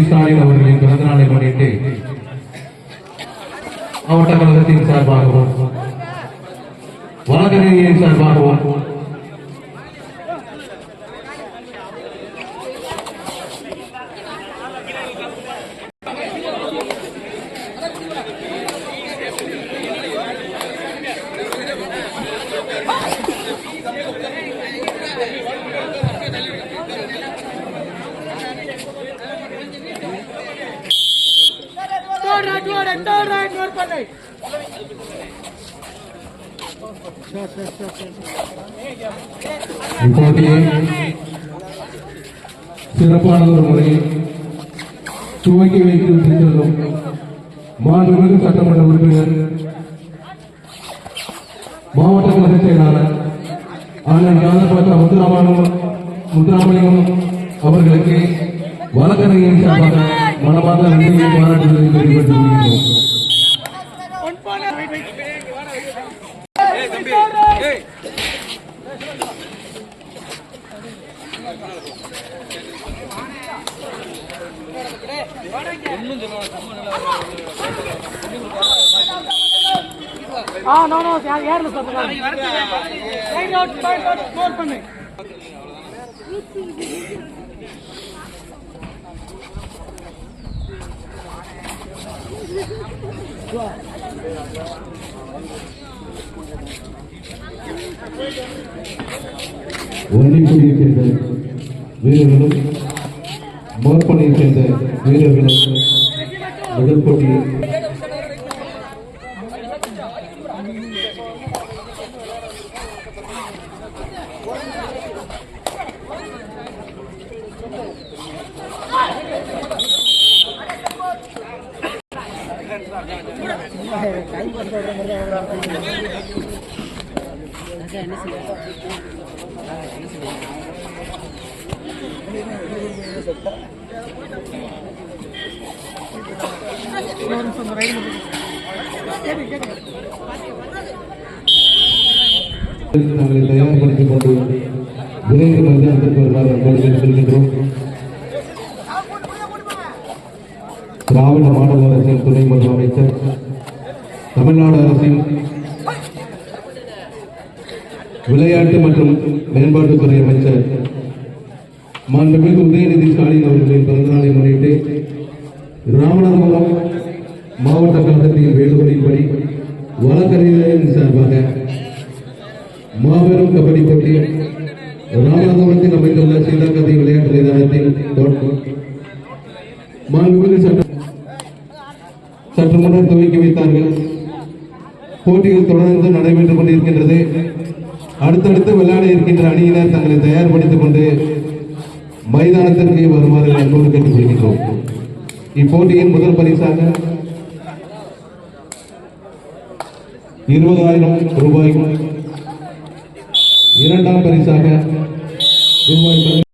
ஸ்டாலின் அவர்களின் பிறந்த நாளை முன்னிட்டு மாவட்ட கழகத்தின் சார்பாகவும் வழக்கறிஞரின் சார்பாகவும் இப்போட்டியை சிறப்பான ஒரு முறையில் துவக்கி வைத்து செல்லும் மாண்புமிகு சட்டமன்ற உறுப்பினர் மாவட்ட கழக செயலாளர் அண்ணன் ஞானபாத்திர முத்துராமலிங்கம் அவர்களுக்கு வழக்கறிஞரின் சார்பாக மனமார்ந்த நன்றியை பாராட்டுவதை தெரிவித்துள்ளோம். ஒன்றிக்குடியை சேர்ந்த வீரர்களும் மோர்பனையை சேர்ந்த வீரர்களும் முதல் போட்டியில் தங்களை தயார்படுத்திக் கொண்டு விரைந்து மைதானத்திற்கு வருமாறு செல்கின்றோம். திராவிட மாடல் அரசின் துணை முதலமைச்சர், தமிழ்நாடு அரசின் விளையாட்டு மற்றும் மேம்பாட்டுத்துறை அமைச்சர் மாண்புமிகு உதயநிதி ஸ்டாலின் அவர்களின் பிறந்தநாளை முன்னிட்டு ராமநாதபுரம் மாவட்ட கழகத்தின் வேண்டுகோளின்படி வழக்கறிஞரின் சார்பாக மாபெரும் கபடி போட்டி ராமநாதபுரத்தில் அமைந்துள்ள சீதாகாதி விளையாட்டு மைதானத்தில் மாண்புமிகு சற்று முன்னர் துவக்கி வைத்தார்கள். போட்டிகள் தொடர்ந்து நடைபெற்றுக் கொண்டிருக்கின்றது. அடுத்தடுத்து விளையாட இருக்கின்ற அணியினர் தங்களை தயார்படுத்திக் கொண்டு மைதானத்திற்கு வருமாறு அன்போடு கேட்டுக்கொள்கின்றோம். இப்போட்டியின் முதல் பரிசாக 20,000 ரூபாய், இரண்டாம் பரிசாக ரூபாய்